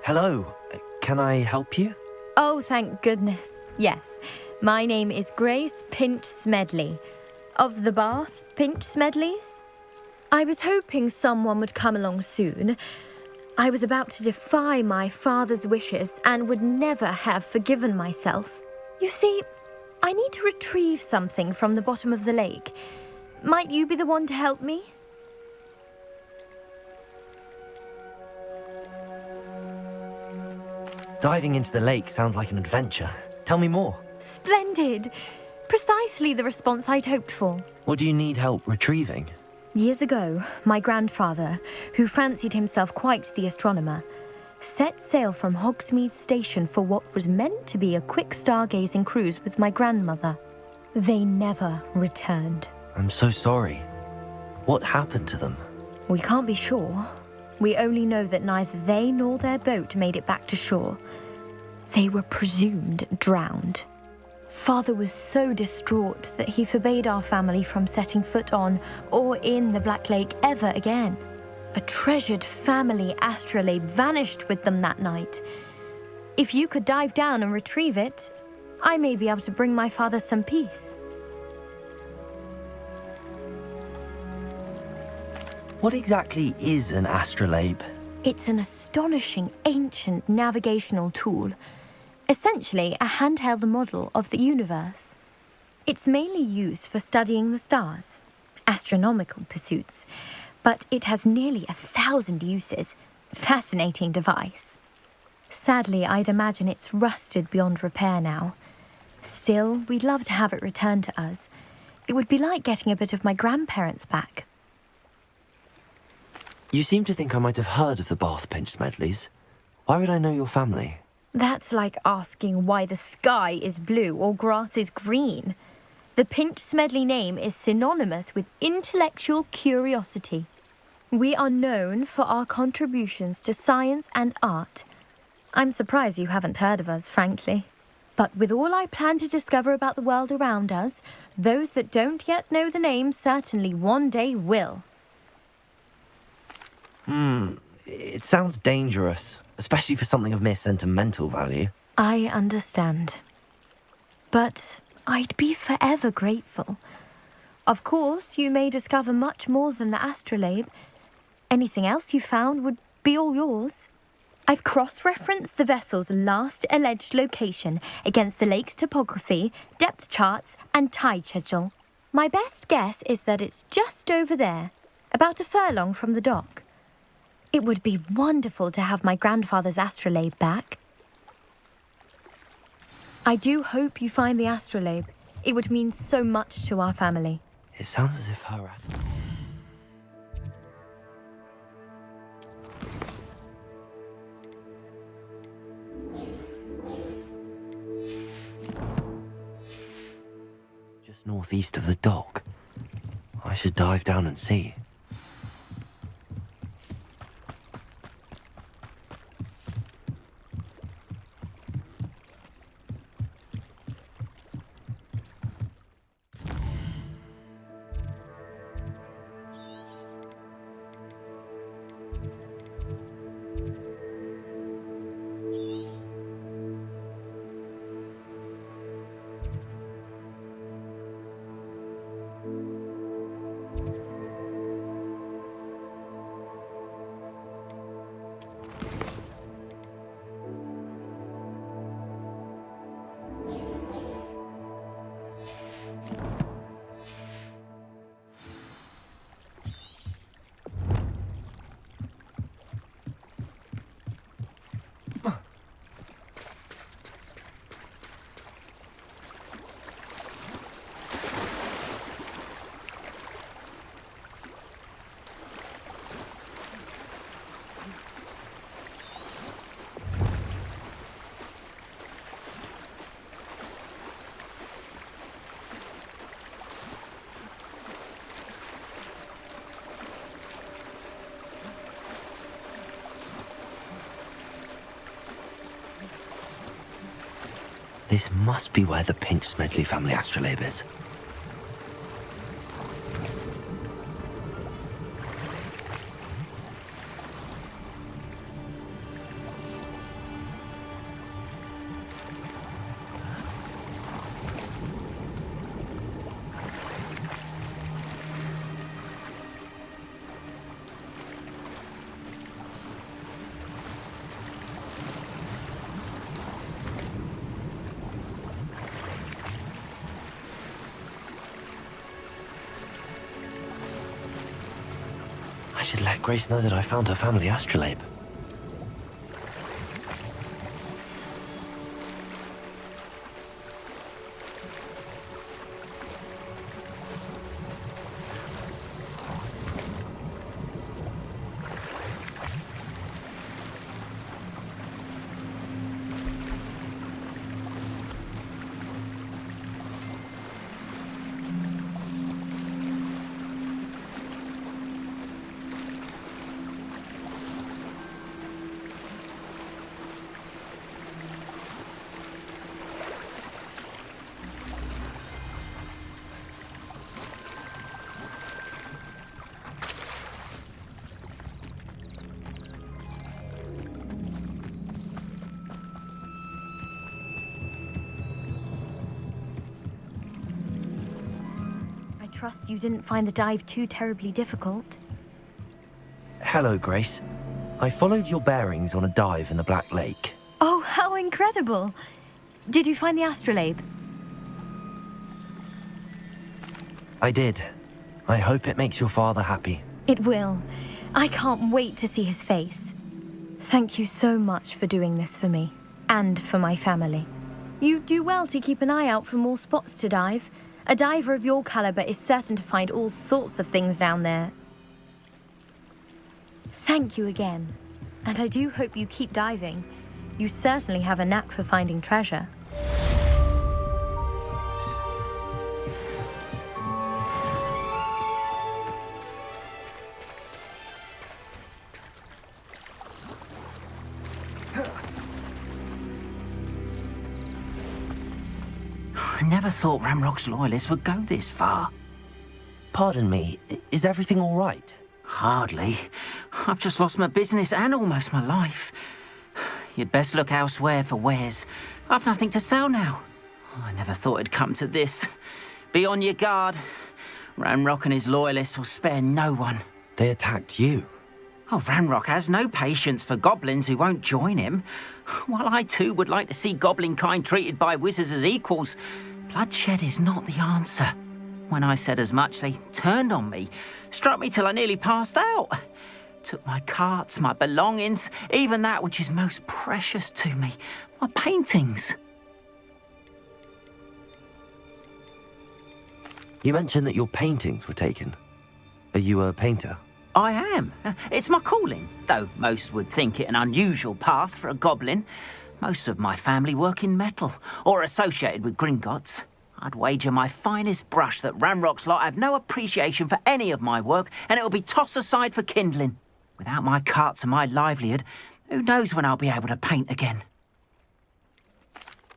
Hello, can I help you? Oh, thank goodness. Yes, my name is Grace Pinch Smedley, of the Bath Pinch Smedleys. I was hoping someone would come along soon. I was about to defy my father's wishes and would never have forgiven myself. You see, I need to retrieve something from the bottom of the lake. Might you be the one to help me? Diving into the lake sounds like an adventure. Tell me more. Splendid! Precisely the response I'd hoped for. What do you need help retrieving? Years ago, my grandfather, who fancied himself quite the astronomer, set sail from Hogsmeade Station for what was meant to be a quick stargazing cruise with my grandmother. They never returned. I'm so sorry. What happened to them? We can't be sure. We only know that neither they nor their boat made it back to shore. They were presumed drowned. Father was so distraught that he forbade our family from setting foot on or in the Black Lake ever again. A treasured family astrolabe vanished with them that night. If you could dive down and retrieve it, I may be able to bring my father some peace. What exactly is an astrolabe? It's an astonishing ancient navigational tool, essentially a handheld model of the universe. It's mainly used for studying the stars, astronomical pursuits, but it has nearly 1,000 uses. Fascinating device. Sadly, I'd imagine it's rusted beyond repair now. Still, we'd love to have it returned to us. It would be like getting a bit of my grandparents back. You seem to think I might have heard of the Bath Pinch Smedleys. Why would I know your family? That's like asking why the sky is blue or grass is green. The Pinch Smedley name is synonymous with intellectual curiosity. We are known for our contributions to science and art. I'm surprised you haven't heard of us, frankly. But with all I plan to discover about the world around us, those that don't yet know the name certainly one day will. It sounds dangerous, especially for something of mere sentimental value. I understand. But I'd be forever grateful. Of course, you may discover much more than the astrolabe. Anything else you found would be all yours. I've cross-referenced the vessel's last alleged location against the lake's topography, depth charts, and tide schedule. My best guess is that it's just over there, about a furlong from the dock. It would be wonderful to have my grandfather's astrolabe back. I do hope you find the astrolabe. It would mean so much to our family. It sounds as if her... Just northeast of the dock. I should dive down and see. This must be where the Pinch Smedley family astrolabe is. I should let Grace know that I found her family astrolabe. I trust you didn't find the dive too terribly difficult. Hello, Grace. I followed your bearings on a dive in the Black Lake. Oh, how incredible! Did you find the astrolabe? I did. I hope it makes your father happy. It will. I can't wait to see his face. Thank you so much for doing this for me, and for my family. You do well to keep an eye out for more spots to dive. A diver of your caliber is certain to find all sorts of things down there. Thank you again. And I do hope you keep diving. You certainly have a knack for finding treasure. I never thought Ramrock's loyalists would go this far. Pardon me, is everything all right? Hardly. I've just lost my business and almost my life. You'd best look elsewhere for wares. I've nothing to sell now. I never thought it'd come to this. Be on your guard. Ramrock and his loyalists will spare no one. They attacked you. Oh, Ramrock has no patience for goblins who won't join him. While I too would like to see goblin kind treated by wizards as equals, bloodshed is not the answer. When I said as much, they turned on me, struck me till I nearly passed out. Took my carts, my belongings, even that which is most precious to me, my paintings. You mentioned that your paintings were taken. Are you a painter? I am. It's my calling, though most would think it an unusual path for a goblin. Most of my family work in metal, or associated with Gringotts. I'd wager my finest brush that Ramrock's lot have no appreciation for any of my work, and it'll be tossed aside for kindling. Without my carts and my livelihood, who knows when I'll be able to paint again?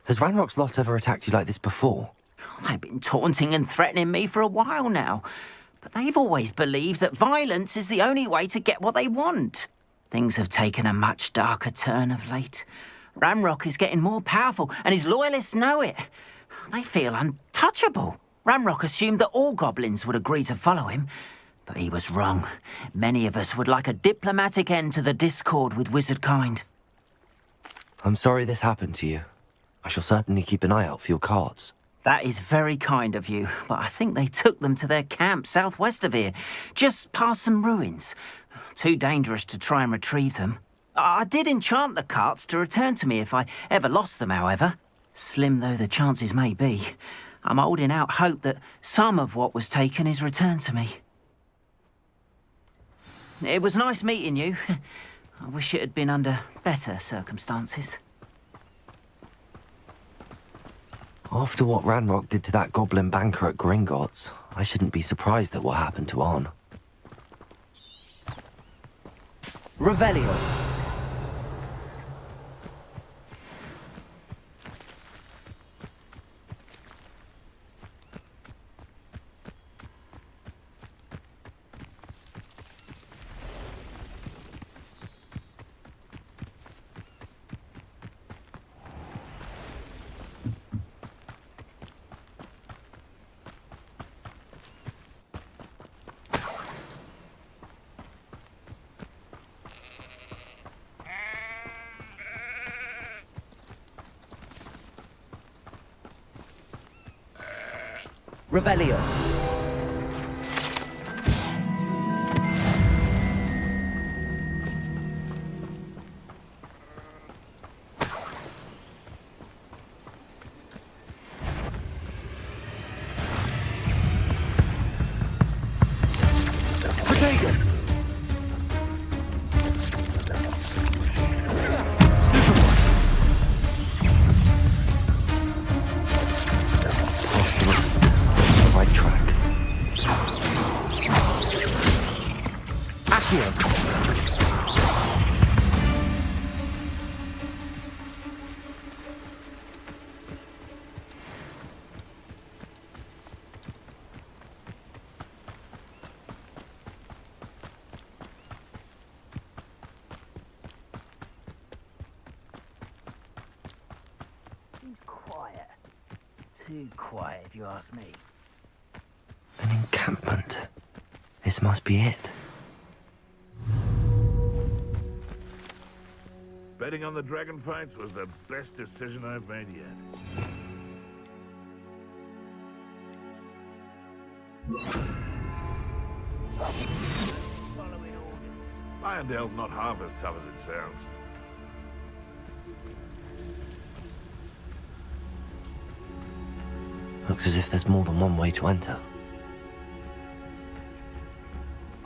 Has Ranrock's lot ever attacked you like this before? They've been taunting and threatening me for a while now. But they've always believed that violence is the only way to get what they want. Things have taken a much darker turn of late. Ramrock is getting more powerful, and his loyalists know it. They feel untouchable. Ramrock assumed that all goblins would agree to follow him, but he was wrong. Many of us would like a diplomatic end to the discord with wizard kind. I'm sorry this happened to you. I shall certainly keep an eye out for your carts. That is very kind of you, but I think they took them to their camp southwest of here, just past some ruins. Too dangerous to try and retrieve them. I did enchant the carts to return to me if I ever lost them, however. Slim though the chances may be, I'm holding out hope that some of what was taken is returned to me. It was nice meeting you. I wish it had been under better circumstances. After what Ranrock did to that goblin banker at Gringotts, I shouldn't be surprised at what happened to Arn. Revelio. Revelio. Accio. Quiet. Too quiet, if you ask me. An encampment. This must be it. Betting on the dragon fights was the best decision I've made yet. Following orders. Irondale's not half as tough as it sounds. Looks as if there's more than one way to enter.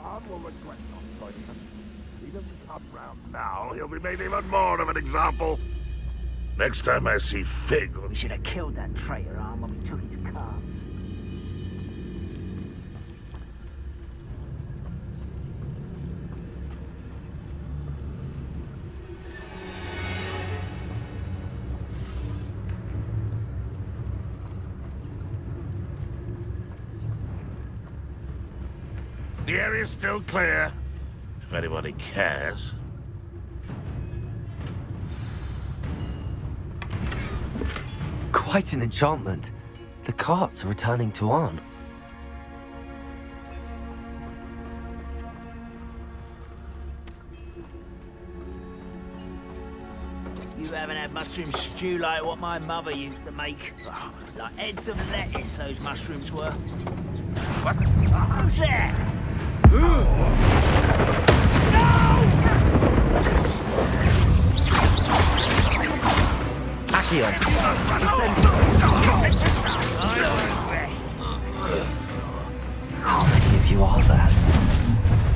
Arn will regret not joining us. If he doesn't come round now, he'll be made even more of an example. Next time I see Fig... We should have killed that traitor, Arm, when we took his cards. The area's still clear, if anybody cares. Quite an enchantment. The carts are returning to Arn. You haven't had mushroom stew like what my mother used to make. Oh, like heads of lettuce, those mushrooms were. What? Who's there? Accio. How many of you are there?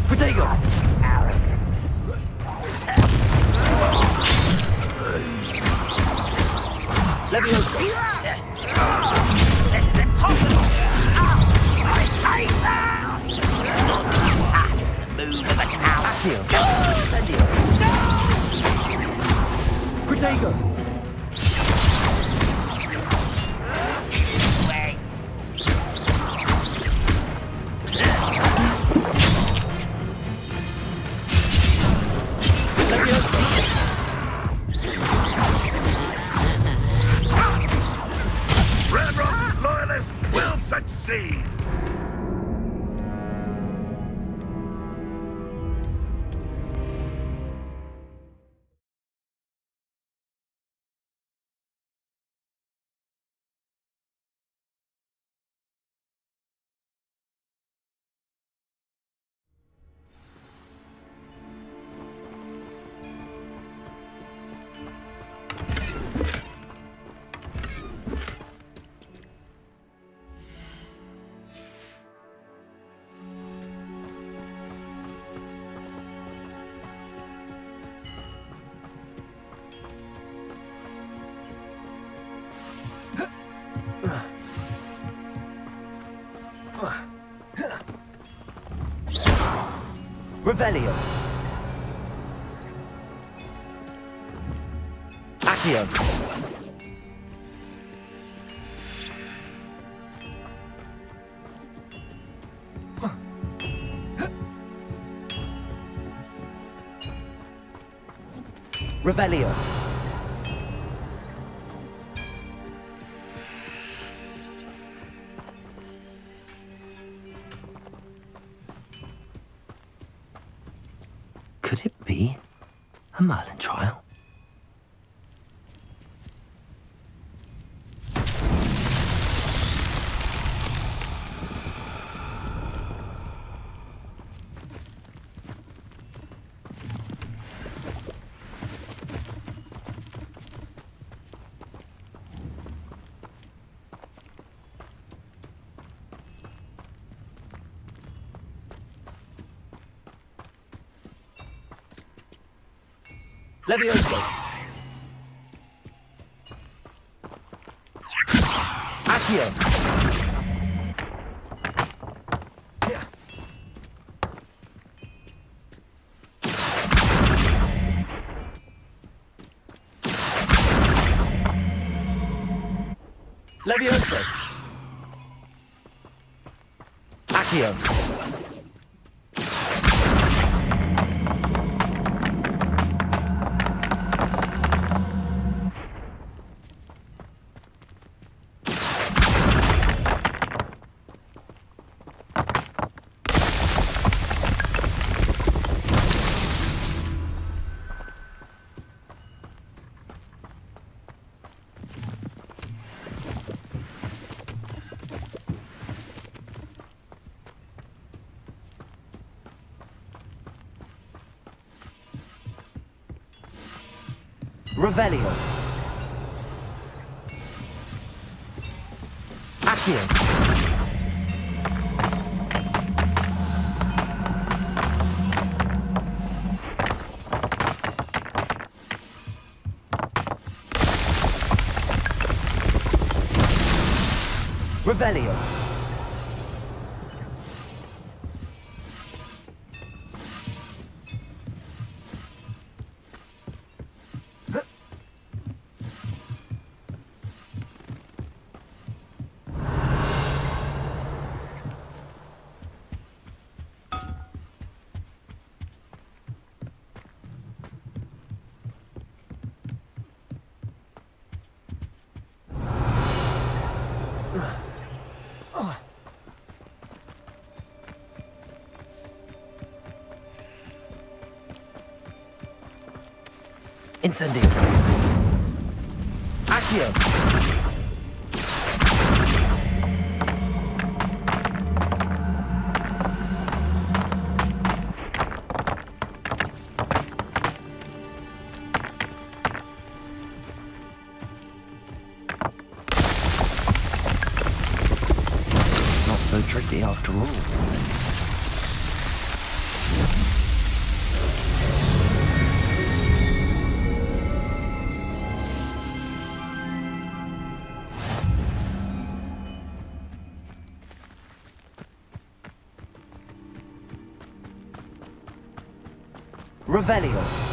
Protego! Leviosa! This is impossible! I hate that! Move as a coward! Accio. Incendio. Protego! Wait. Red Rock's loyalists will succeed! Revelio. Accio. Revelio. Could it be a Merlin trial? Leviosa. Accio. Levioso. Accio. Revelio. Accio. Revelio. Incendio. Accio. Not so tricky after all. Revelio.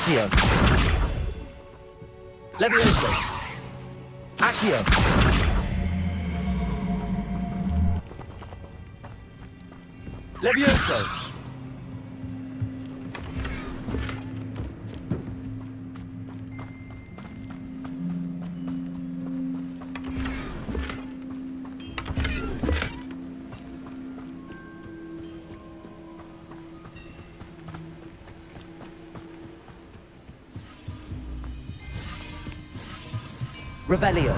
Accio. Levioso. Accio. Levioso. Revelio.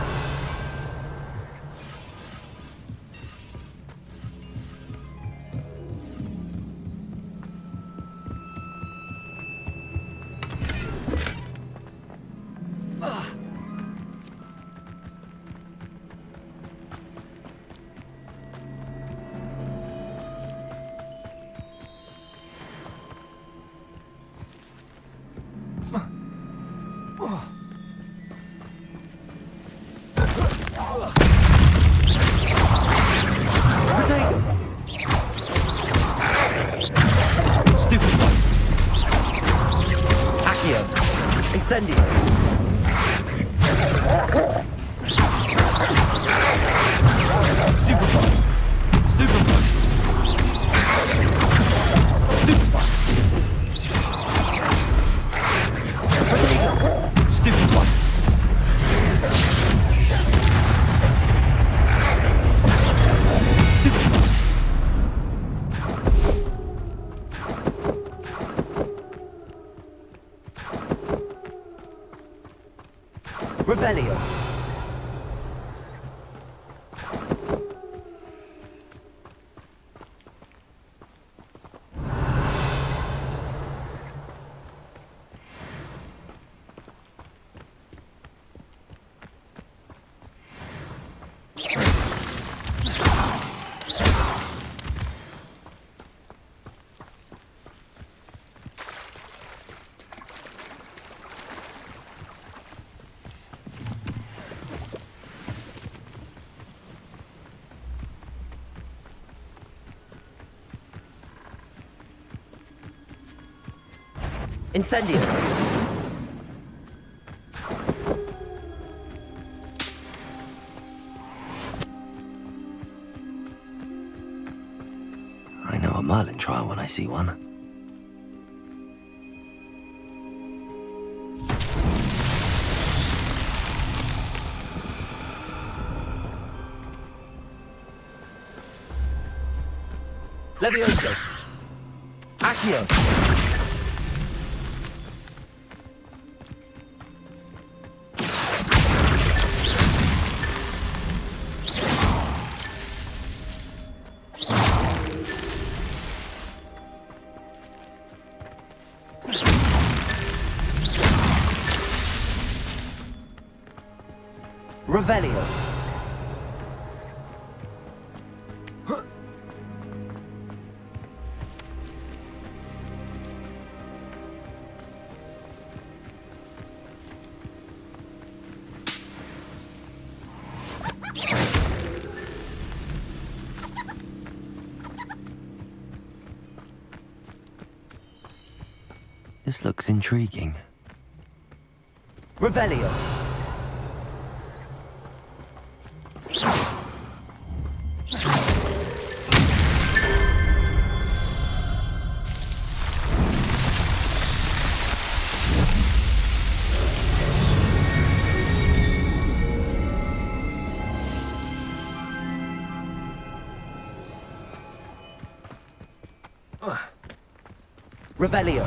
Incendio. Stupefy. Stupefy. Stupefy. Stupefy. Revelio. Incendio. I know a Merlin trial when I see one. Levioso. Accio. Revelio. This looks intriguing. Revelio. Revelio.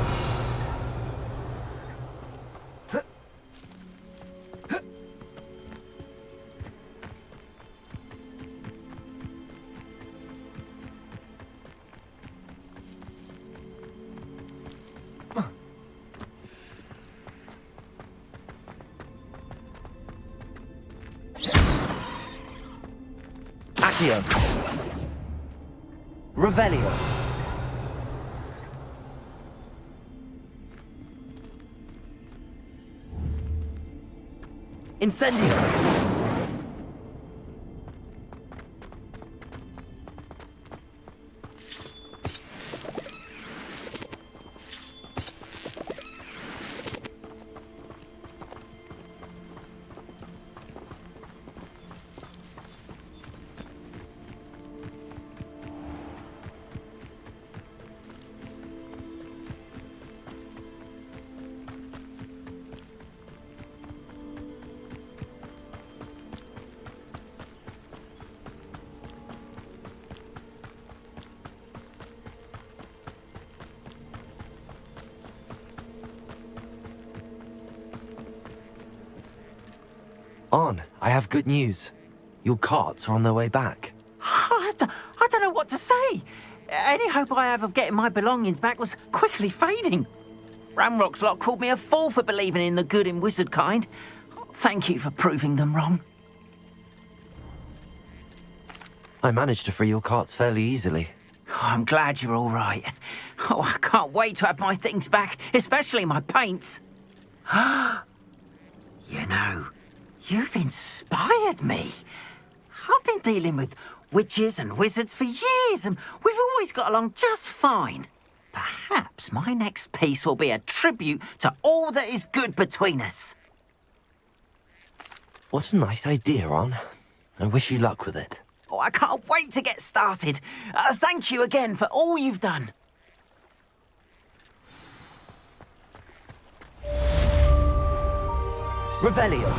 Accio. Revelio. Incendio. On, I have good news. Your carts are on their way back. I don't know what to say. Any hope I have of getting my belongings back was quickly fading. Ramrock's lot called me a fool for believing in the good in wizard kind. Thank you for proving them wrong. I managed to free your carts fairly easily. Oh, I'm glad you're all right. Oh, I can't wait to have my things back, especially my paints. You know, you've inspired me. I've been dealing with witches and wizards for years, and we've always got along just fine. Perhaps my next piece will be a tribute to all that is good between us. What a nice idea, On. I wish you luck with it. Oh, I can't wait to get started. Thank you again for all you've done. Revelio.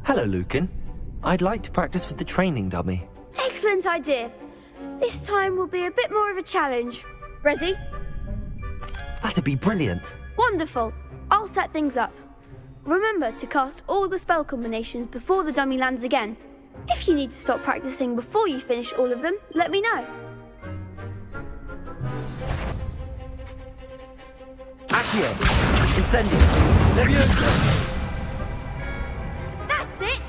Hello, Lucan. I'd like to practice with the training dummy. Excellent idea. This time will be a bit more of a challenge. Ready? That'd be brilliant. Wonderful. I'll set things up. Remember to cast all the spell combinations before the dummy lands again. If you need to stop practicing before you finish all of them, let me know. Accio. Incendio. Levioso. That's it!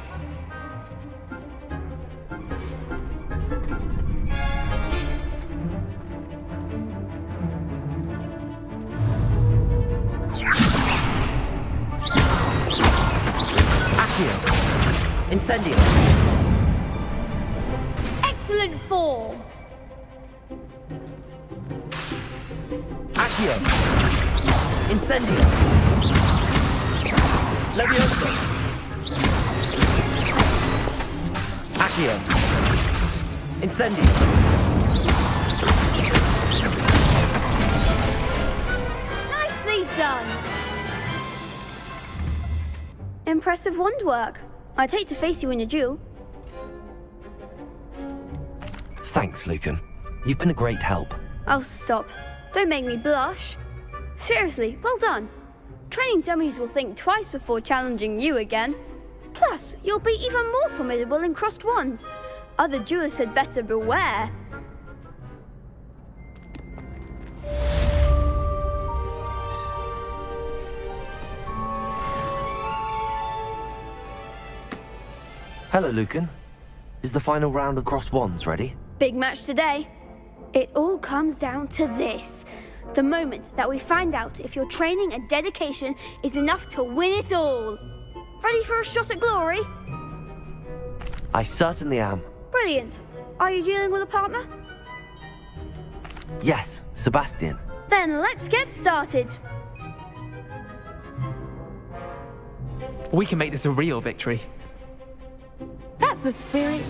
Accio. Incendio. Excellent form! Accio. Incendio. Levioso. Accio. Incendio. Nicely done! impressive wand work. I'd hate to face you in a duel. Thanks, Lucan. You've been a great help. Oh, stop. Don't make me blush. Seriously, well done. Training dummies will think twice before challenging you again. Plus, you'll be even more formidable in crossed wands. Other duelists had better beware. Hello, Lucan. Is the final round of crossed wands ready? Big match today. It all comes down to this. The moment that we find out if your training and dedication is enough to win it all. Ready for a shot at glory? I certainly am. Brilliant. Are you dealing with a partner? Yes, Sebastian. Then let's get started. We can make this a real victory. That's the spirit.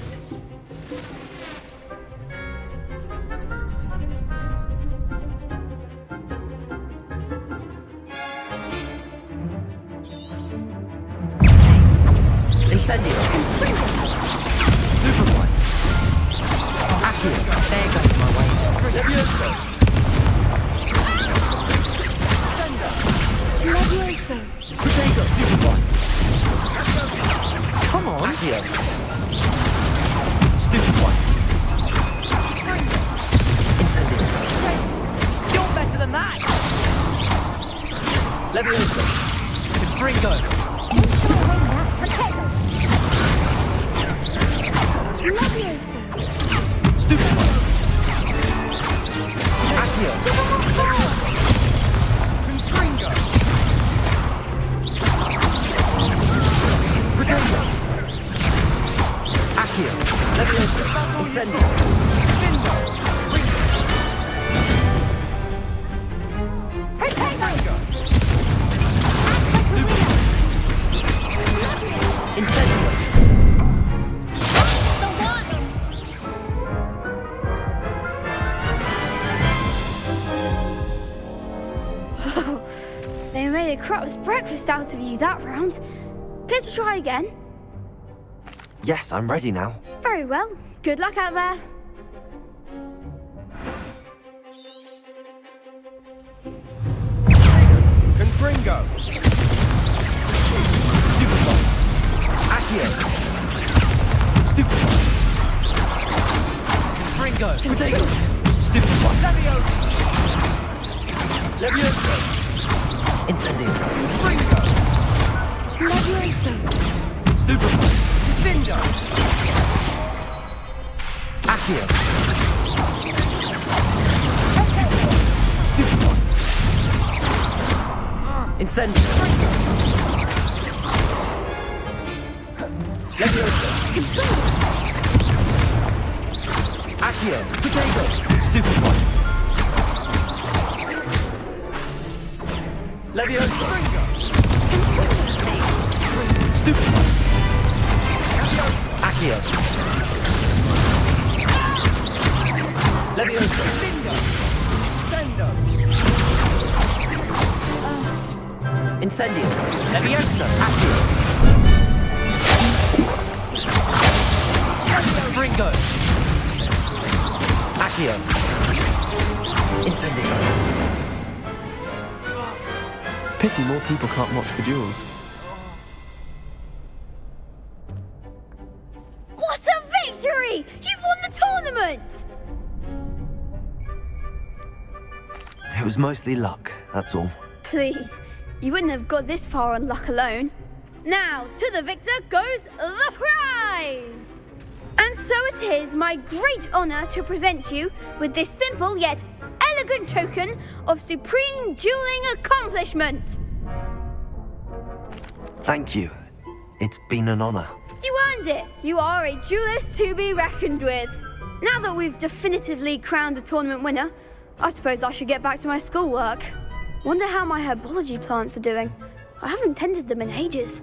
Incendio. Superboy. Accio. There goes my way. Levioso. Levioso. Protego. Superboy. Come on. Accio. Stupid one. Incendio. You're better than that. Levioso. Confringo. Levioso. Stupid one. Accio. Confringo. Protego. Accio. Levioso. Incendio. Findo. Protego. Stupid. Incendio. They made a crap's breakfast out of you that round. Care to try again? Yes, I'm ready now. Very well. Good luck out there. Confringo. Stupid one. Accio. Stupid one. Confringo. Protego. Stupid one. Levioso. Levioso. Incendio. Confringo. Levioso. Stupid one. Findo. Accio. Stupid one. Incendio. Levioso. Accio. Protego. Stupid one. Levioso. Stupid one. Accio. Levioso. Sendo. Incendio. Levioso. Accio. Ringo. Accio. Incendio. Pity more people can't watch the duels. What a victory! You've won the tournament! It was mostly luck, that's all. Please, you wouldn't have got this far on luck alone. Now, to the victor goes the prize! And so it is my great honour to present you with this simple yet elegant token of supreme dueling accomplishment. Thank you. It's been an honor. You earned it. You are a duelist to be reckoned with. Now that we've definitively crowned the tournament winner, I suppose I should get back to my schoolwork. Wonder how my herbology plants are doing. I haven't tended them in ages.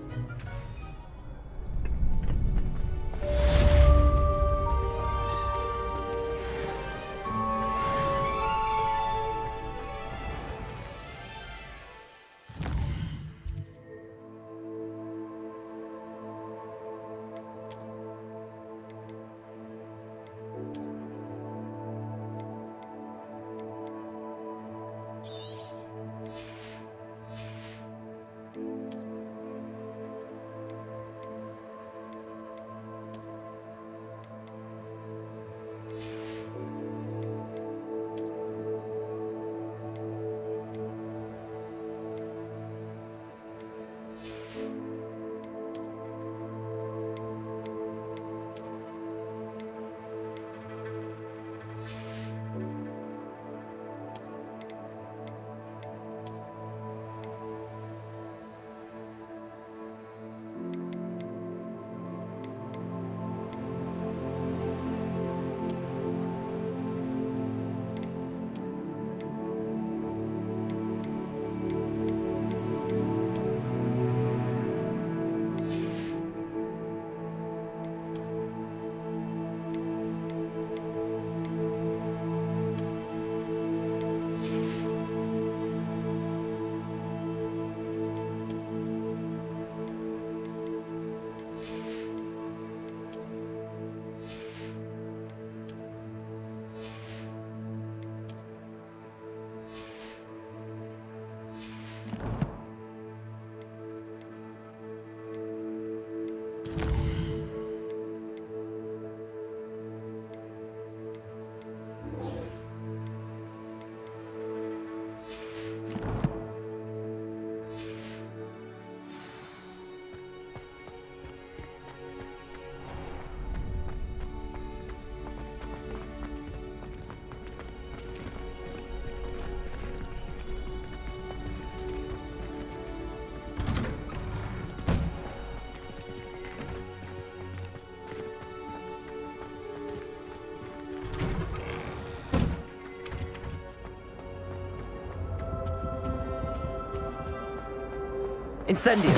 Incendio!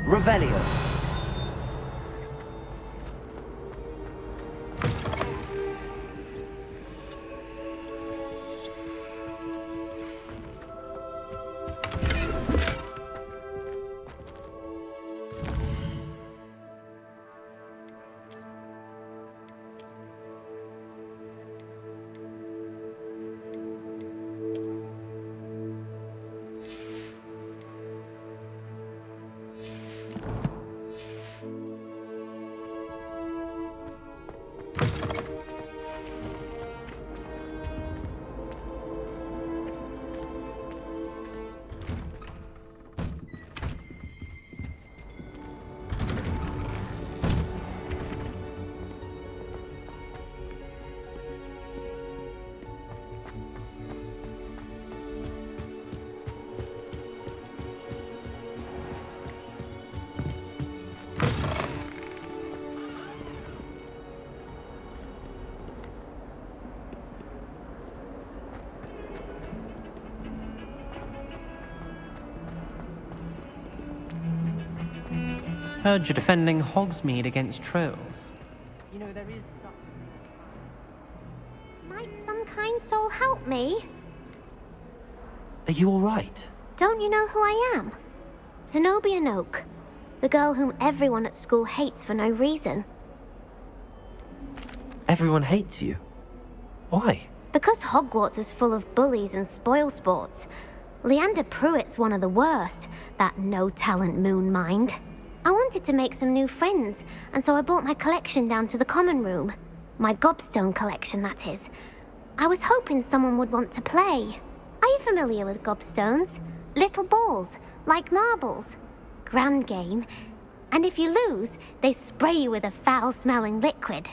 Revelio! Heard you're defending Hogsmeade against trolls. You know, there is Might some kind soul help me? Are you alright? Don't you know who I am? Zenobia Noak, the girl whom everyone at school hates for no reason. Everyone hates you. Why? Because Hogwarts is full of bullies and spoilsports. Leander Pruitt's one of the worst, that no-talent moon mind. I wanted to make some new friends, and so I brought my collection down to the common room. My gobstone collection, that is. I was hoping someone would want to play. Are you familiar with gobstones? Little balls, like marbles. Grand game. And if you lose, they spray you with a foul-smelling liquid.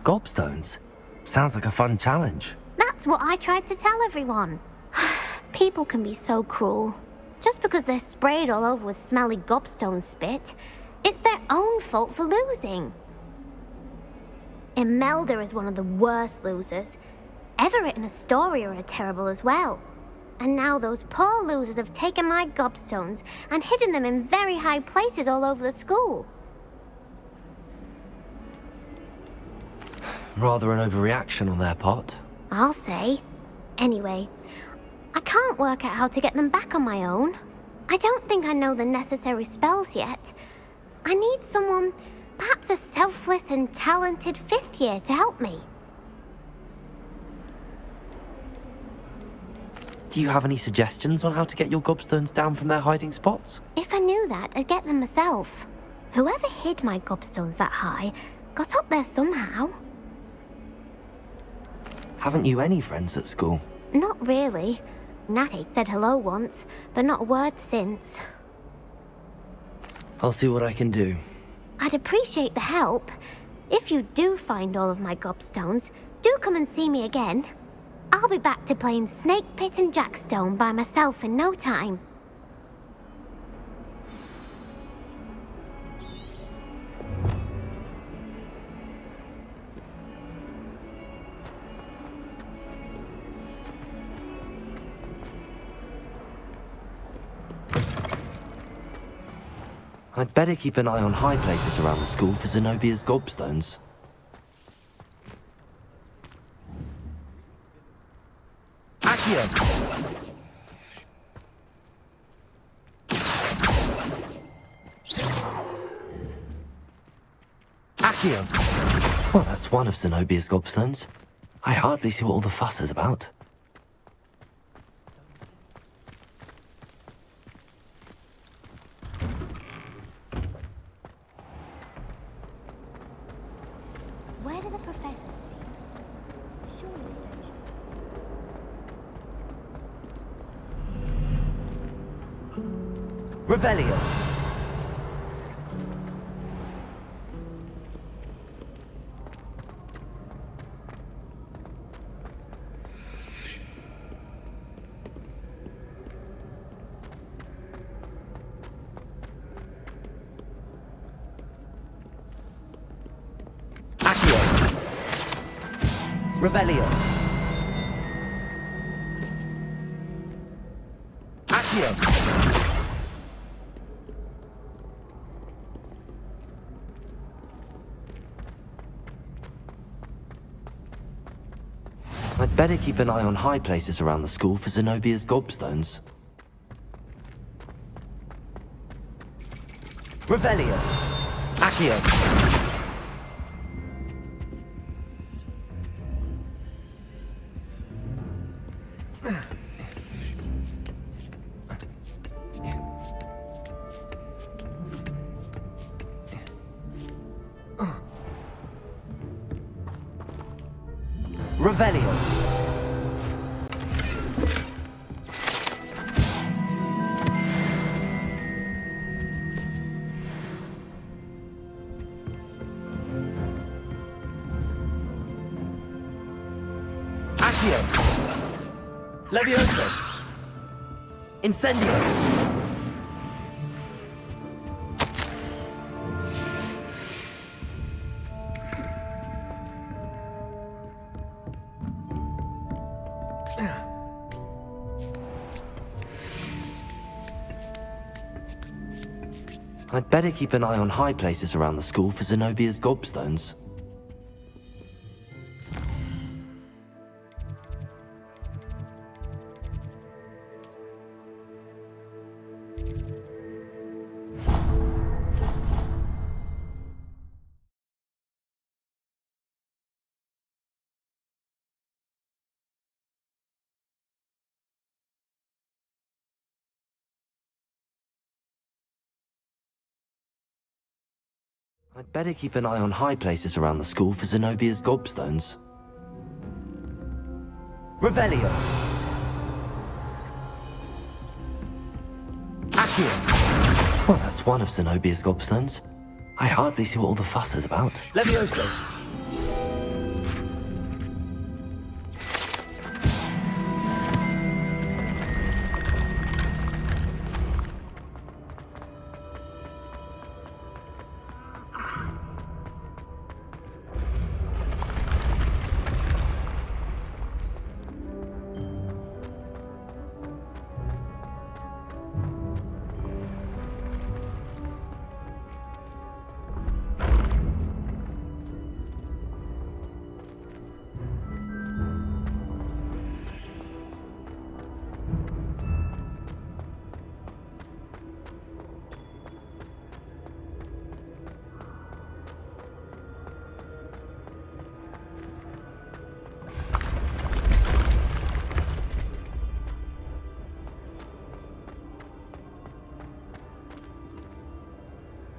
Gobstones? Sounds like a fun challenge. That's what I tried to tell everyone. People can be so cruel. Just because they're sprayed all over with smelly gobstone spit, it's their own fault for losing. Imelda is one of the worst losers. Everett and Astoria are terrible as well. And now those poor losers have taken my gobstones and hidden them in very high places all over the school. Rather an overreaction on their part. I'll say. Anyway, I can't work out how to get them back on my own. I don't think I know the necessary spells yet. I need someone, perhaps a selfless and talented fifth year to help me. Do you have any suggestions on how to get your gobstones down from their hiding spots? If I knew that, I'd get them myself. Whoever hid my gobstones that high got up there somehow. Haven't you any friends at school? Not really. Natty said hello once, but not a word since. I'll see what I can do. I'd appreciate the help. If you do find all of my gobstones, do come and see me again. I'll be back to playing Snake Pit and Jackstone by myself in no time. I'd better keep an eye on high places around the school for Zenobia's gobstones. Accio! Accio! Well, that's one of Zenobia's gobstones. I hardly see what all the fuss is about. Where do the professors sleep? Surely they don't. Revelio! Accio! Revelio. Accio. I'd better keep an eye on high places around the school for Zenobia's gobstones. Revelio. Accio. Revelio. Accio. Levioso. Incendio. I'd better keep an eye on high places around the school for Zenobia's gobstones. I'd better keep an eye on high places around the school for Zenobia's gobstones. Revelio. Accio. Well, that's one of Zenobia's gobstones. I hardly see what all the fuss is about. Levioso.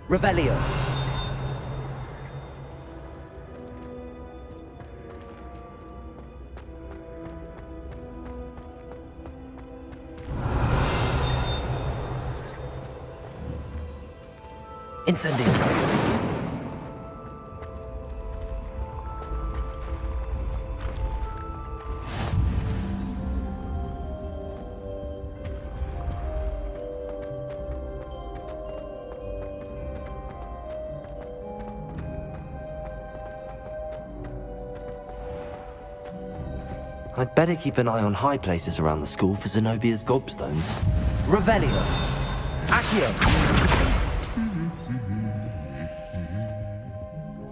Revelio. Incendio. I'd better keep an eye on high places around the school for Zenobia's gobstones. Revelio. Accio.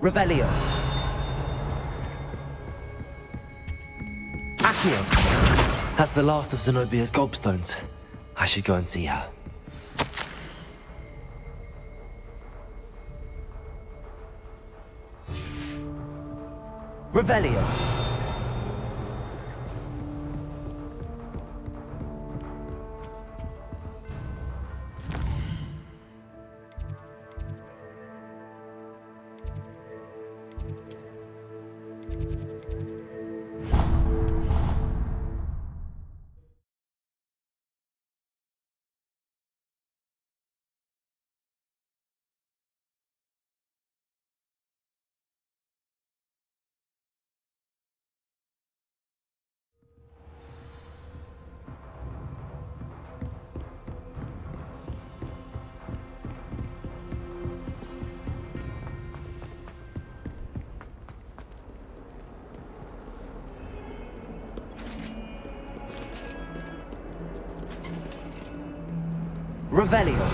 Revelio. Accio. That's the last of Zenobia's gobstones. I should go and see her. Revelio. Revelio.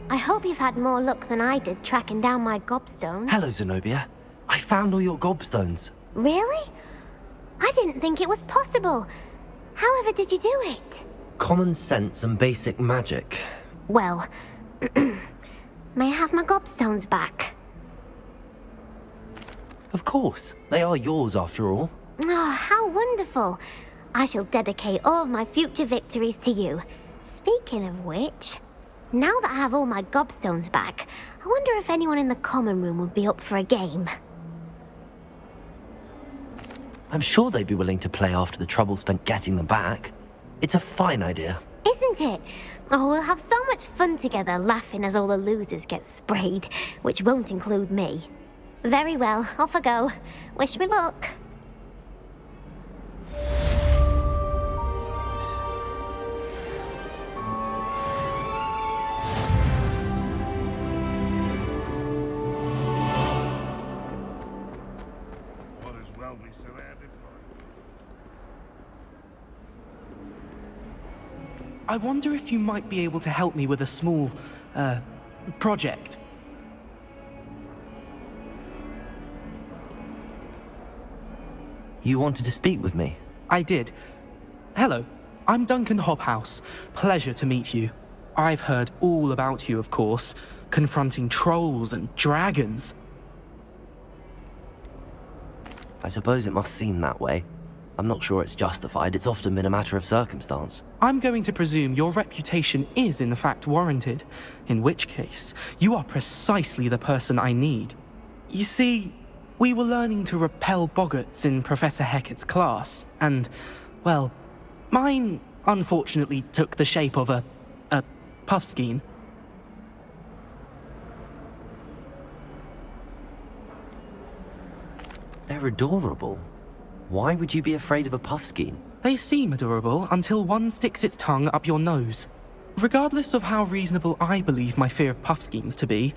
I hope you've had more luck than I did tracking down my gobstones. Hello, Zenobia. I found all your gobstones. Really? I didn't think it was possible. However did you do it? Common sense and basic magic. Well, may I have my gobstones back? Of course. They are yours after all. Oh, how wonderful. I shall dedicate all of my future victories to you. Speaking of which, now that I have all my gobstones back, I wonder if anyone in the common room would be up for a game. I'm sure they'd be willing to play after the trouble spent getting them back. It's a fine idea. Isn't it? Oh, we'll have so much fun together laughing as all the losers get sprayed, which won't include me. Very well, off I go. Wish me luck. What as well be surrounded by. I wonder if you might be able to help me with a small, project. You wanted to speak with me? I did. Hello, I'm Duncan Hobhouse. Pleasure to meet you. I've heard all about you, of course, confronting trolls and dragons. I suppose it must seem that way. I'm not sure it's justified. It's often been a matter of circumstance. I'm going to presume your reputation is in fact warranted, in which case, you are precisely the person I need. You see, we were learning to repel boggarts in Professor Hecat's class, and, well, mine unfortunately took the shape of a puffskein. They're adorable. Why would you be afraid of a puffskein? They seem adorable until one sticks its tongue up your nose. Regardless of how reasonable I believe my fear of puffskeins to be,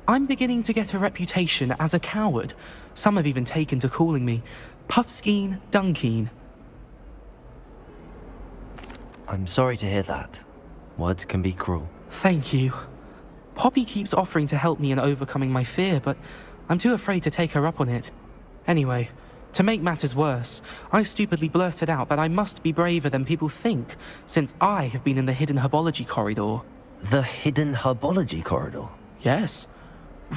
I'm beginning to get a reputation as a coward. Some have even taken to calling me Puffskein Dunkeen. I'm sorry to hear that. Words can be cruel. Thank you. Poppy keeps offering to help me in overcoming my fear, but I'm too afraid to take her up on it. Anyway, to make matters worse, I stupidly blurted out that I must be braver than people think, since I have been in the hidden herbology corridor. The hidden herbology corridor? Yes.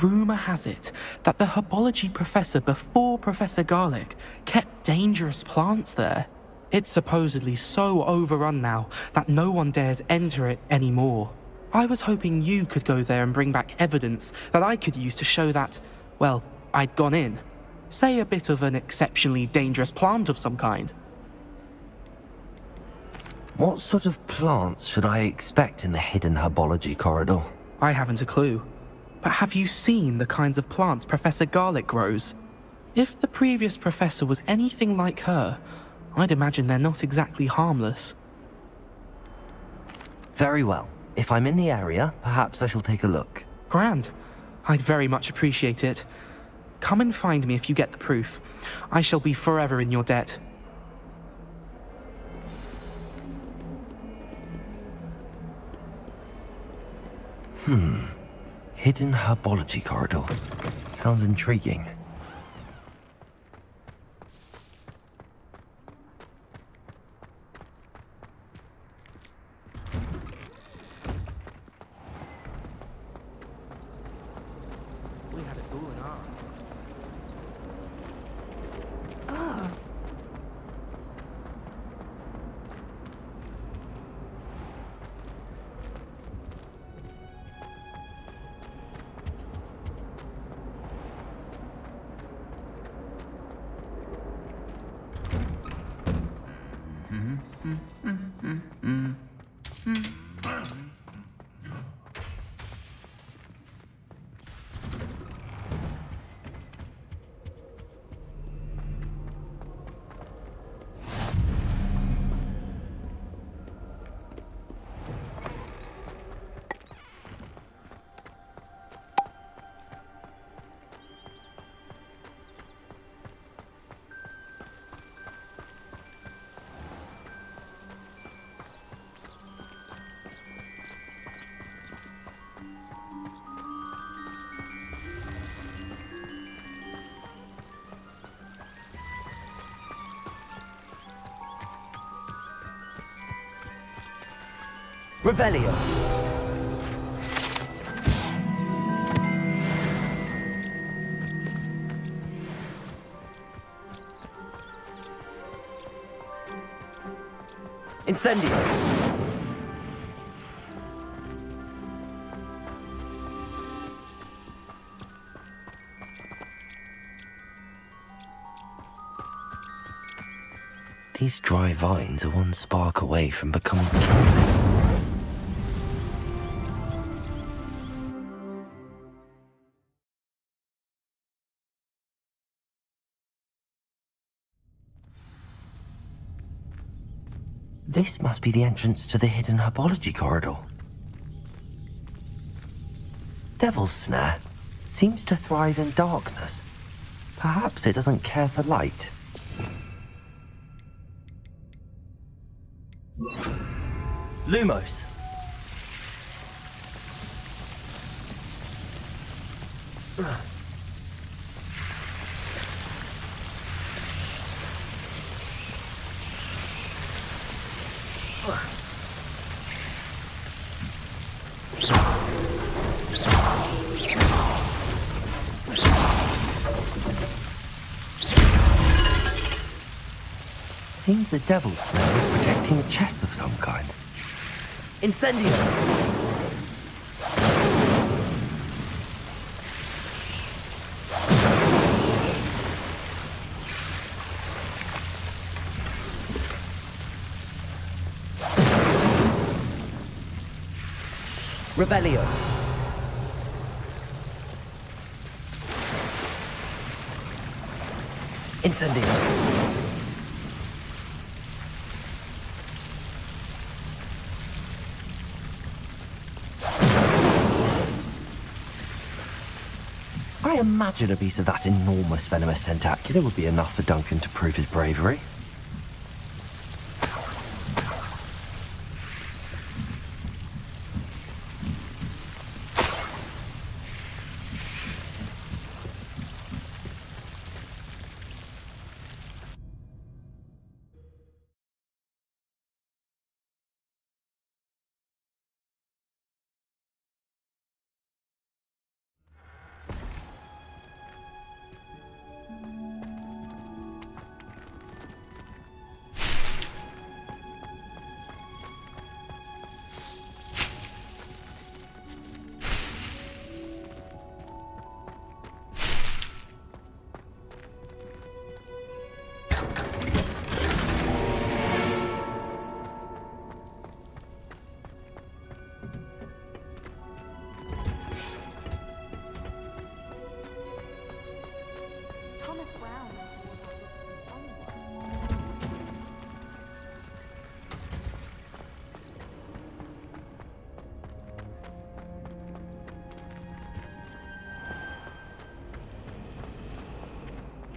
Rumour has it that the herbology professor before Professor Garlic kept dangerous plants there. It's supposedly so overrun now that no one dares enter it anymore. I was hoping you could go there and bring back evidence that I could use to show that, well, I'd gone in. Say a bit of an exceptionally dangerous plant of some kind. What sort of plants should I expect in the hidden herbology corridor? I haven't a clue. But have you seen the kinds of plants Professor Garlic grows? If the previous professor was anything like her, I'd imagine they're not exactly harmless. Very well. If I'm in the area, perhaps I shall take a look. Grand. I'd very much appreciate it. Come and find me if you get the proof. I shall be forever in your debt. Hidden herbology corridor. Sounds intriguing. We had it all in our... Revelio. Incendio. These dry vines are one spark away from becoming kindling. This must be the entrance to the hidden herbology corridor. Devil's Snare seems to thrive in darkness. Perhaps it doesn't care for light. Lumos. Seems the Devil's Snare is protecting a chest of some kind. Incendio! Revelio. Incendio. I imagine a piece of that enormous venomous tentacular would be enough for Duncan to prove his bravery.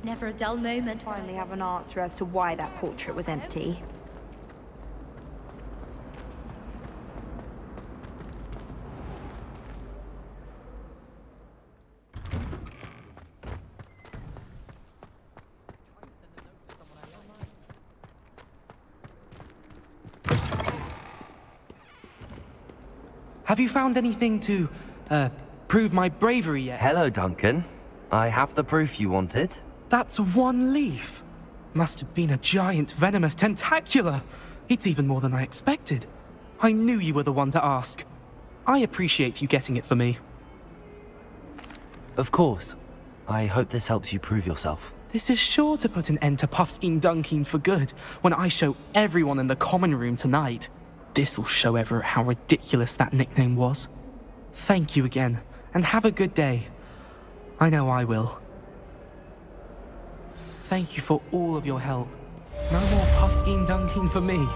Never a dull moment. Finally have an answer as to why that portrait was empty. Have you found anything to, prove my bravery yet? Hello, Duncan. I have the proof you wanted. That's one leaf. Must have been a giant venomous tentacula. It's even more than I expected. I knew you were the one to ask. I appreciate you getting it for me. Of course. I hope this helps you prove yourself. This is sure to put an end to Puffskein Dunkeen for good when I show everyone in the common room tonight. This'll show Everett how ridiculous that nickname was. Thank you again, and have a good day. I know I will. Thank you for all of your help. No more Puffskein Dunkeen for me.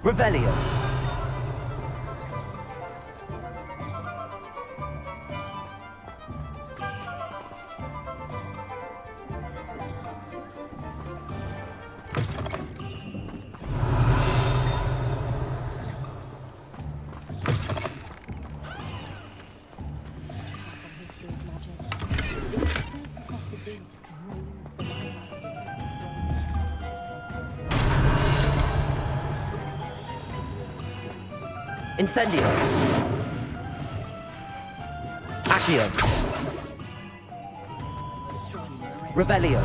Revelio. Incendio. Accio. Revelio.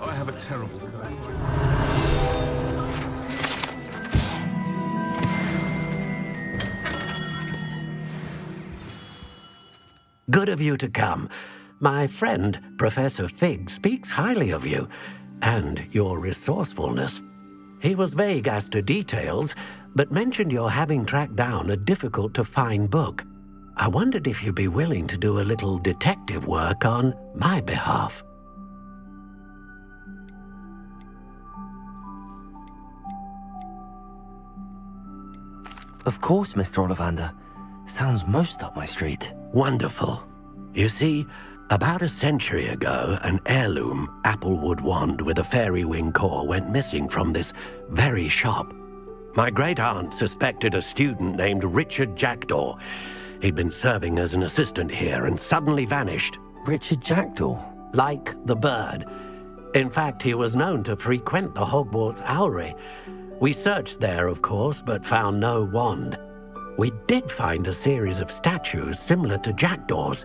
I have a terrible... Good of you to come. My friend, Professor Fig, speaks highly of you and your resourcefulness. He was vague as to details, but mentioned your having tracked down a difficult-to-find book. I wondered if you'd be willing to do a little detective work on my behalf. Of course, Mr. Ollivander. Sounds most up my street. Wonderful. You see, about a century ago, an heirloom applewood wand with a fairy wing core went missing from this very shop. My great-aunt suspected a student named Richard Jackdaw. He'd been serving as an assistant here and suddenly vanished. Richard Jackdaw? Like the bird. In fact, he was known to frequent the Hogwarts Owlery. We searched there, of course, but found no wand. We did find a series of statues similar to Jackdaw's.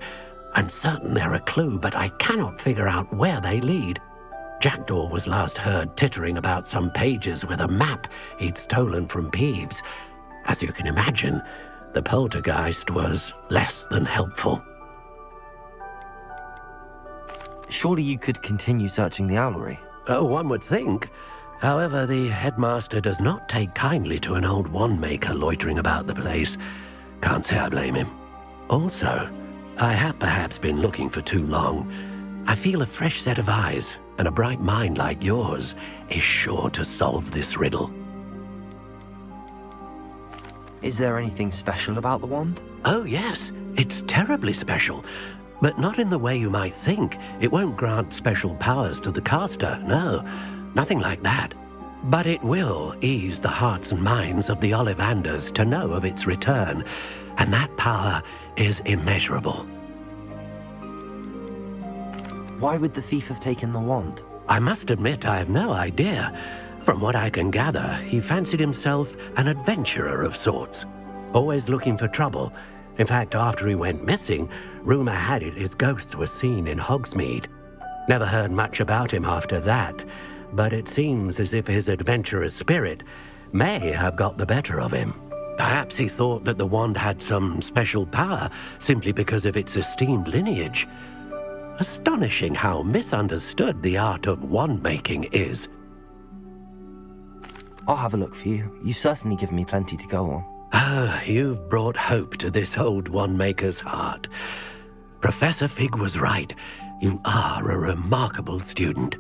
I'm certain they're a clue, but I cannot figure out where they lead. Jackdaw was last heard tittering about some pages with a map he'd stolen from Peeves. As you can imagine, the poltergeist was less than helpful. Surely you could continue searching the owlery. Oh, one would think. However, the headmaster does not take kindly to an old wand-maker loitering about the place. Can't say I blame him. Also, I have perhaps been looking for too long. I feel a fresh set of eyes, and a bright mind like yours is sure to solve this riddle. Is there anything special about the wand? Oh, yes. It's terribly special. But not in the way you might think. It won't grant special powers to the caster, no. Nothing like that. But it will ease the hearts and minds of the Ollivanders to know of its return, and that power is immeasurable. Why would the thief have taken the wand? I must admit I have no idea. From what I can gather, he fancied himself an adventurer of sorts, always looking for trouble. In fact, after he went missing, rumor had it his ghost was seen in Hogsmeade. Never heard much about him after that, but it seems as if his adventurous spirit may have got the better of him. Perhaps he thought that the wand had some special power simply because of its esteemed lineage. Astonishing how misunderstood the art of wand-making is. I'll have a look for you. You've certainly given me plenty to go on. Ah, you've brought hope to this old wand-maker's heart. Professor Fig was right. You are a remarkable student.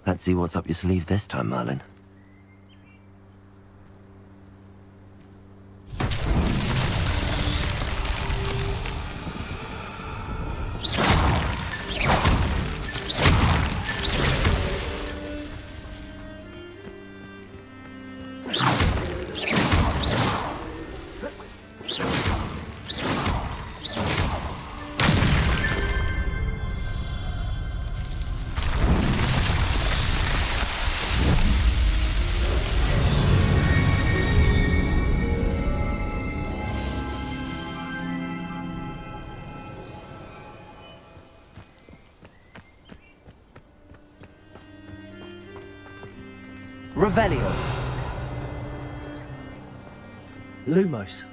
Let's see what's up your sleeve this time, Merlin. Revelio. Lumos.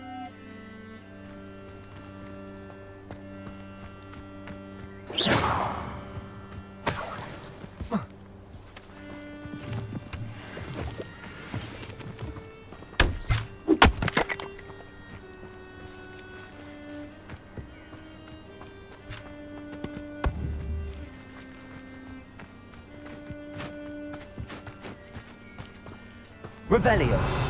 Revelio.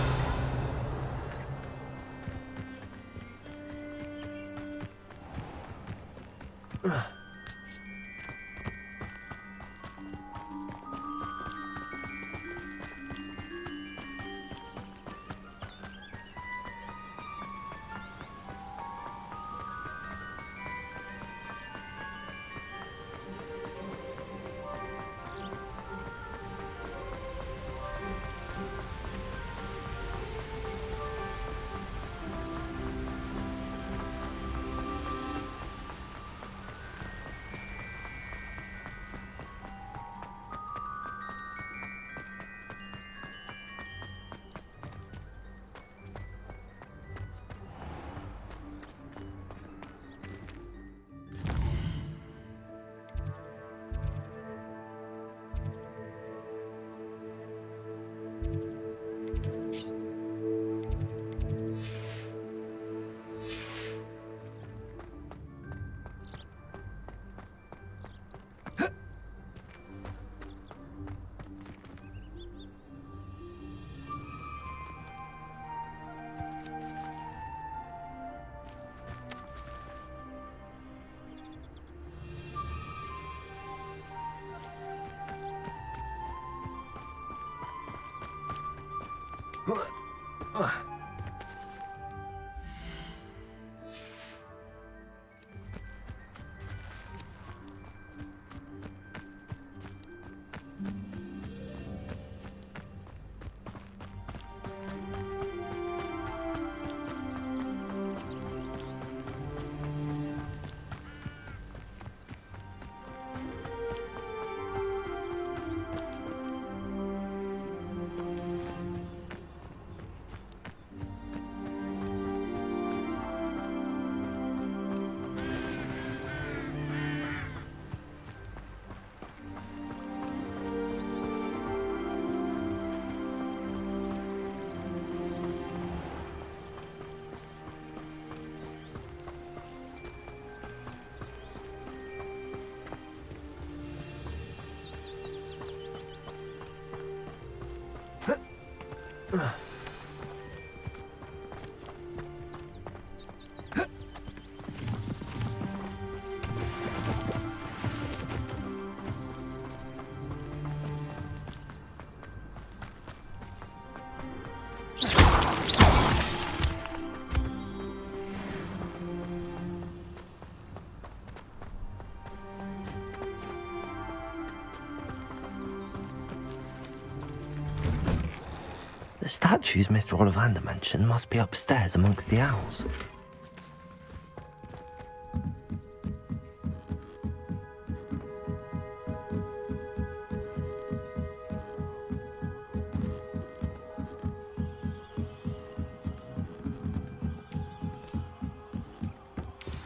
The statues Mr. Ollivander mentioned must be upstairs amongst the owls.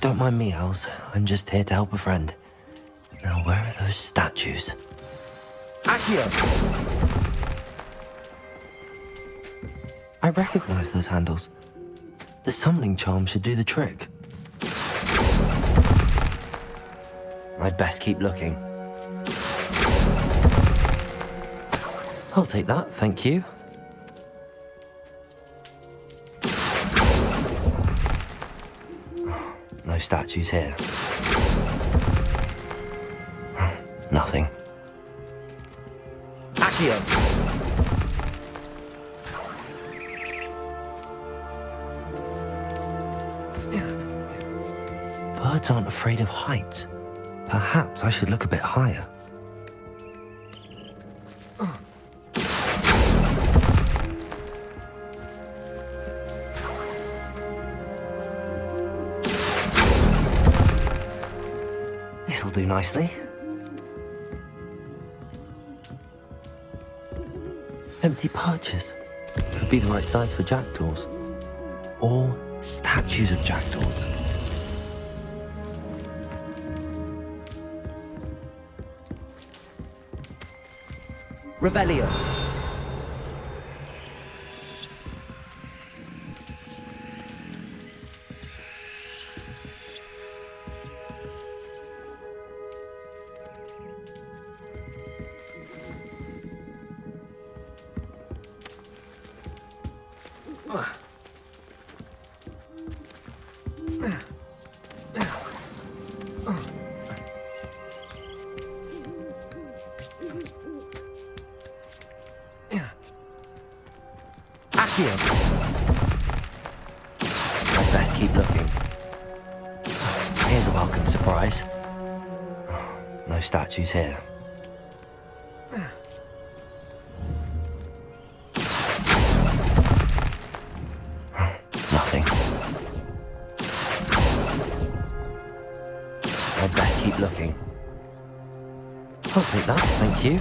Don't mind me, Owls. I'm just here to help a friend. Now, where are those statues? Accio! I recognize those handles. The summoning charm should do the trick. I'd best keep looking. I'll take that, thank you. No statues here. Nothing. Accio! Birds aren't afraid of heights. Perhaps I should look a bit higher. This'll do nicely. Empty perches. Could be the right size for jackdaws. Or statues of jackdaws. Revelio. I'd best keep looking. Here's a welcome surprise. No statues here. Nothing. I'd best keep looking. I'll take that, thank you.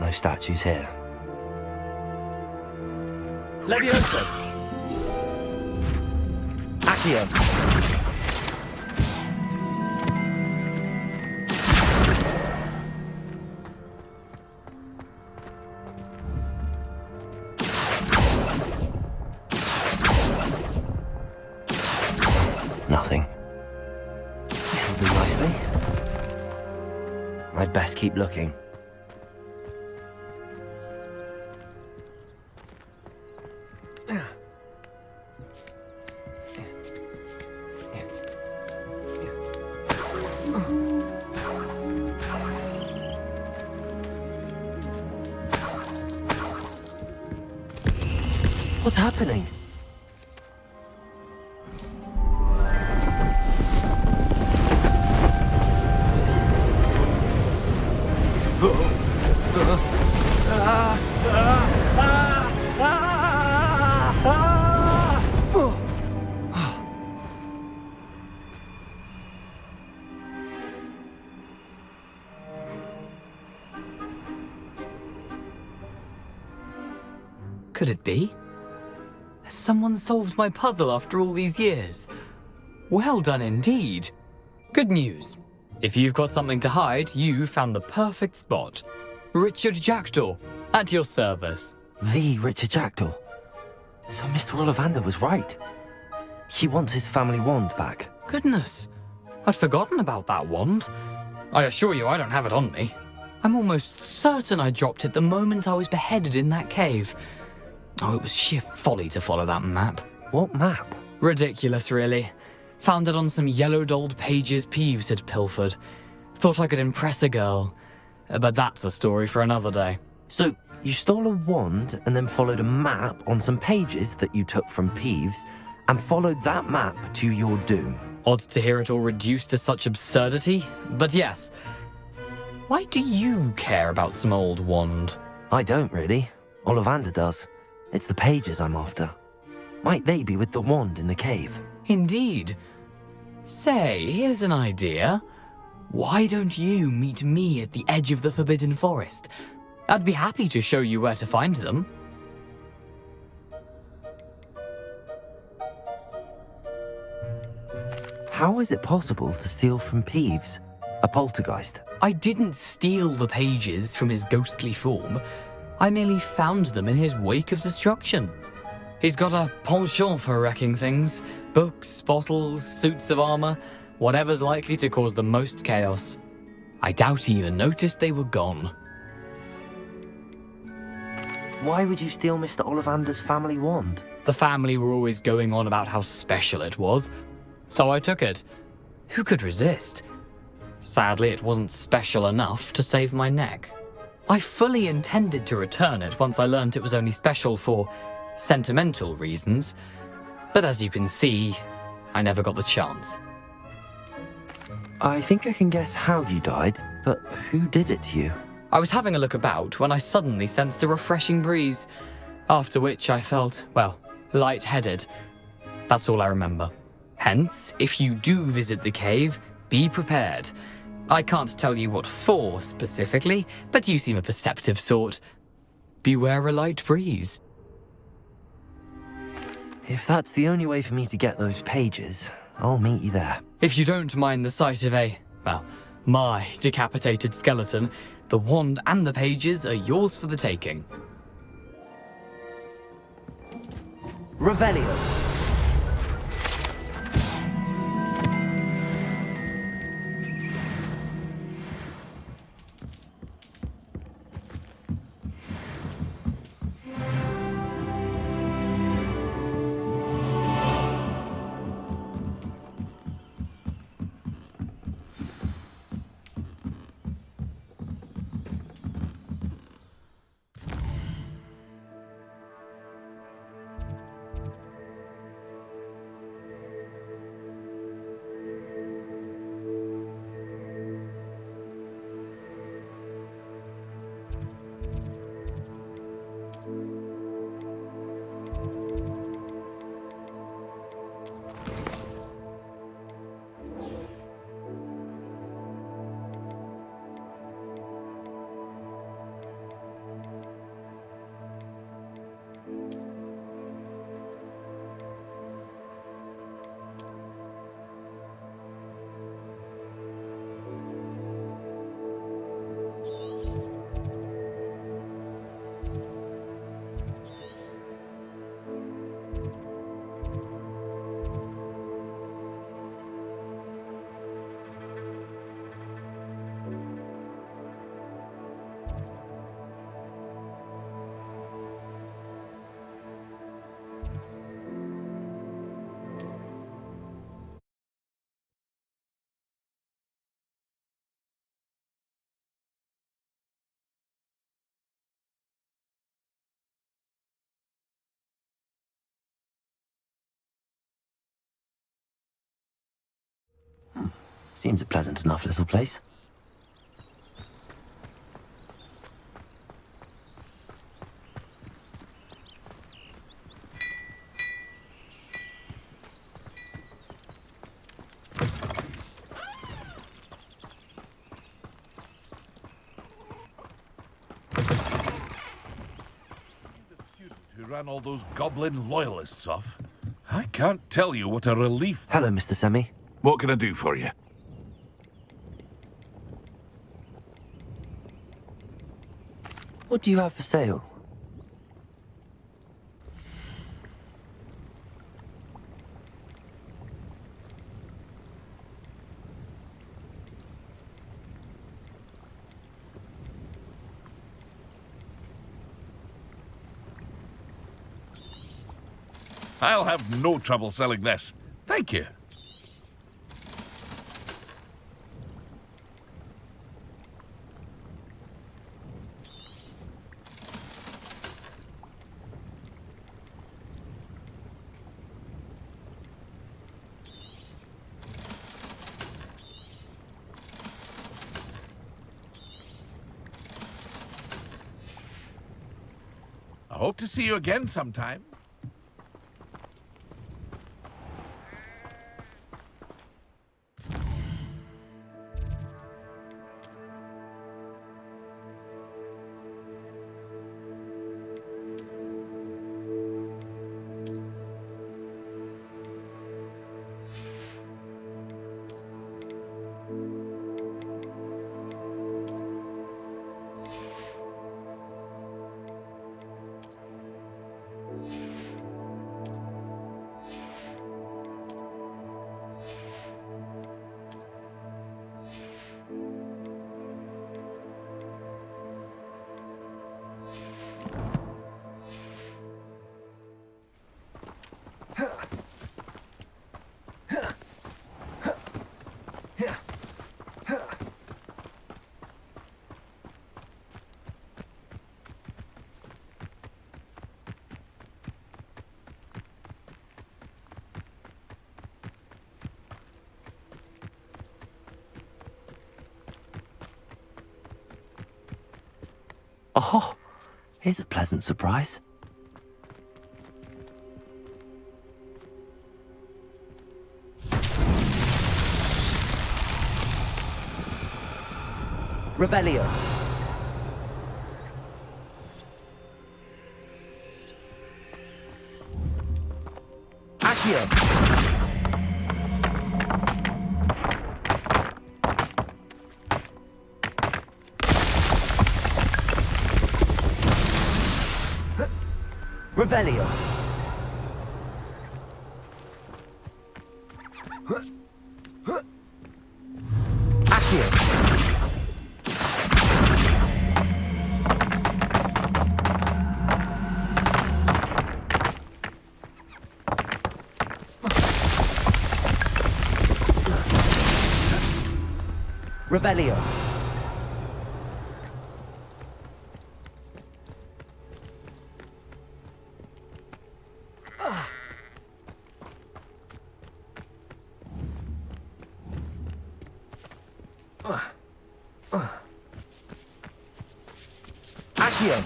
No statues here. Leviosa! Accio! Nothing. This'll do nicely. I'd best keep looking. What's happening? Could it be? Has someone solved my puzzle after all these years? Well done indeed. Good news. If you've got something to hide, you found the perfect spot. Richard Jackdaw, at your service. The Richard Jackdaw. So Mr. Ollivander was right. He wants his family wand back. Goodness, I'd forgotten about that wand. I assure you I don't have it on me. I'm almost certain I dropped it the moment I was beheaded in that cave. Oh, it was sheer folly to follow that map. What map? Ridiculous, really. Found it on some yellowed old pages Peeves had pilfered. Thought I could impress a girl. But that's a story for another day. So, you stole a wand and then followed a map on some pages that you took from Peeves and followed that map to your doom. Odd to hear it all reduced to such absurdity, but yes. Why do you care about some old wand? I don't really. Ollivander does. It's the pages I'm after. Might they be with the wand in the cave? Indeed. Say, here's an idea. Why don't you meet me at the edge of the Forbidden Forest? I'd be happy to show you where to find them. How is it possible to steal from Peeves, a poltergeist? I didn't steal the pages from his ghostly form. I merely found them in his wake of destruction. He's got a penchant for wrecking things. Books, bottles, suits of armor, whatever's likely to cause the most chaos. I doubt he even noticed they were gone. Why would you steal Mr. Ollivander's family wand? The family were always going on about how special it was, so I took it. Who could resist? Sadly, it wasn't special enough to save my neck. I fully intended to return it once I learned it was only special for sentimental reasons, but as you can see, I never got the chance. I think I can guess how you died, but who did it to you? I was having a look about when I suddenly sensed a refreshing breeze, after which I felt, well, lightheaded. That's all I remember. Hence, if you do visit the cave, be prepared. I can't tell you what for specifically, but you seem a perceptive sort. Beware a light breeze. If that's the only way for me to get those pages, I'll meet you there. If you don't mind the sight of my decapitated skeleton, the wand and the pages are yours for the taking. Revelio. Seems a pleasant enough little place. Who ran all those goblin loyalists off? I can't tell you what a relief. Hello, Mr. Semi. What can I do for you? What do you have for sale? I'll have no trouble selling this. Thank you. I hope to see you again sometime. Oh, here's a pleasant surprise. Revelio. Accio. Revelio. Accio. Revelio. Accio.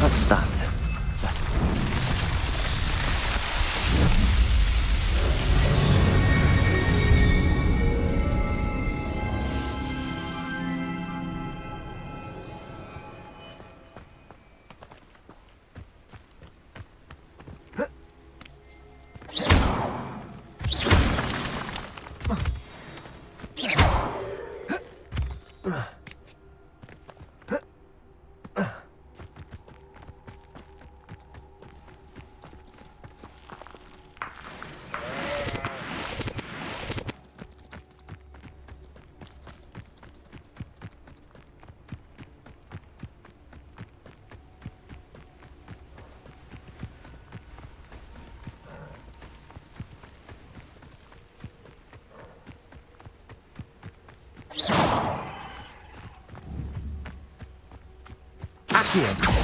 What's that? Accio.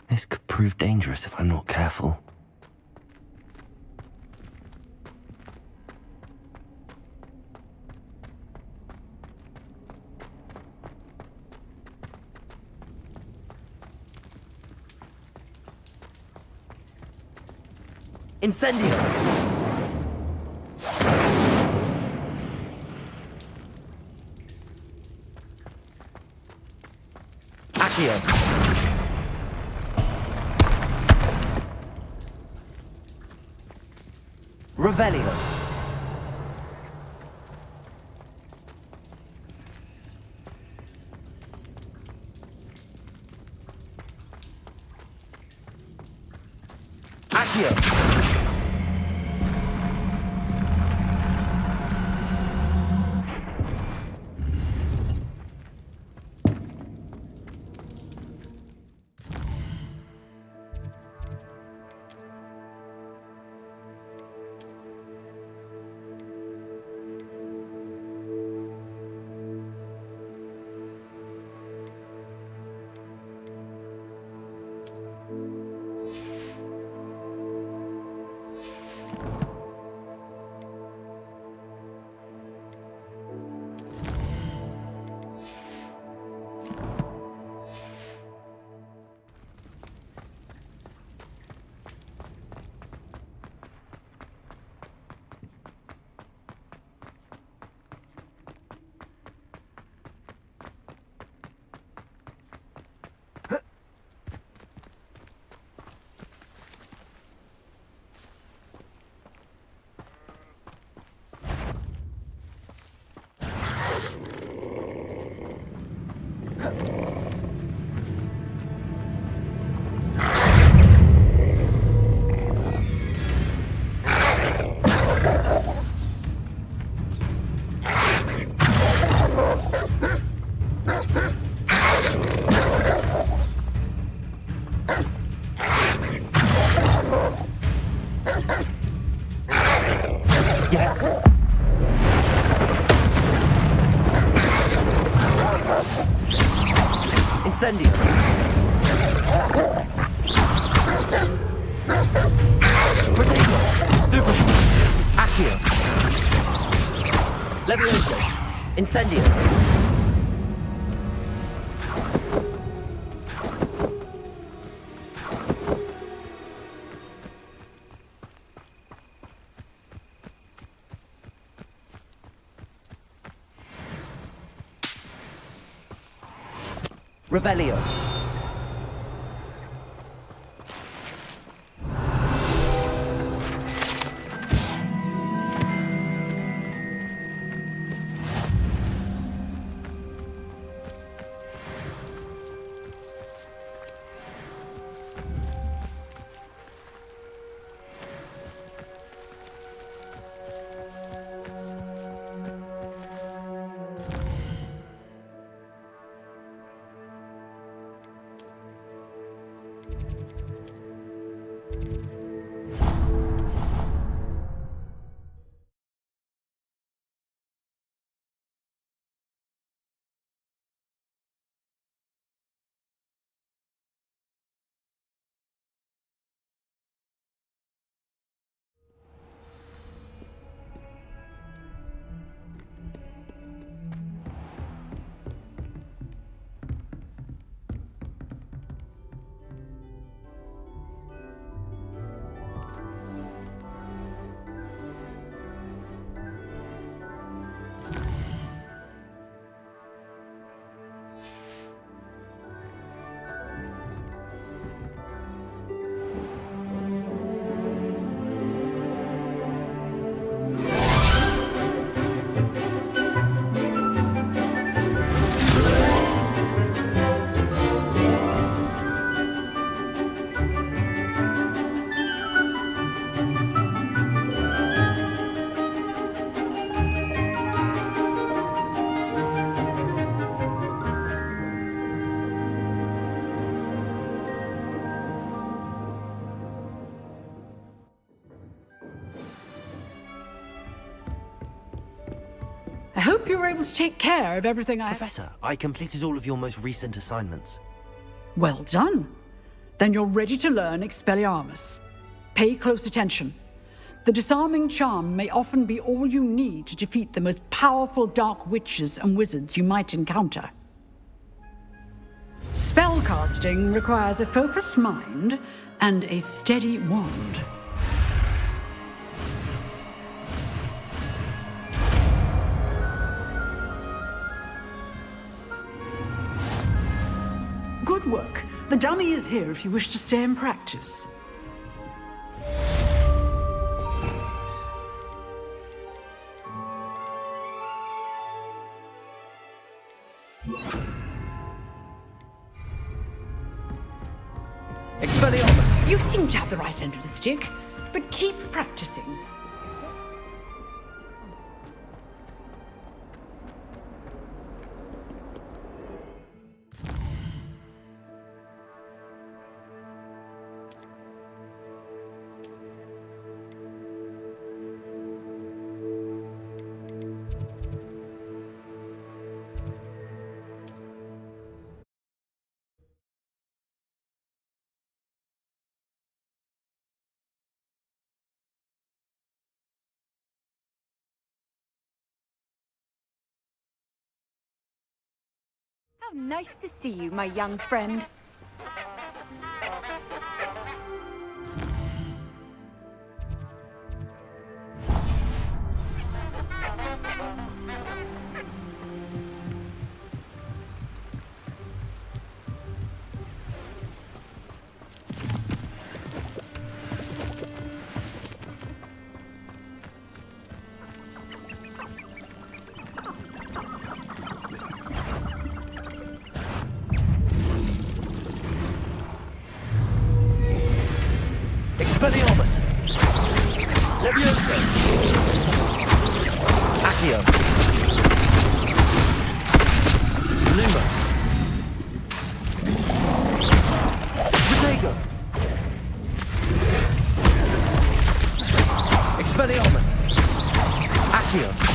This could prove dangerous if I'm not careful. Incendio! Accio! Revelio. Accio. Incendio. Protego. Stupefy. Accio. Levioso. Incendio. Revelio. I hope you were able to take care of everything Professor, I completed all of your most recent assignments. Well done. Then you're ready to learn Expelliarmus. Pay close attention. The disarming charm may often be all you need to defeat the most powerful dark witches and wizards you might encounter. Spellcasting requires a focused mind and a steady wand. Good work. The dummy is here if you wish to stay and practice. Expelliarmus! You seem to have the right end of the stick, but keep practicing. How nice to see you, my young friend. Expelliarmus! Levioso! Accio! Lumos! Protego! Expelliarmus! Accio!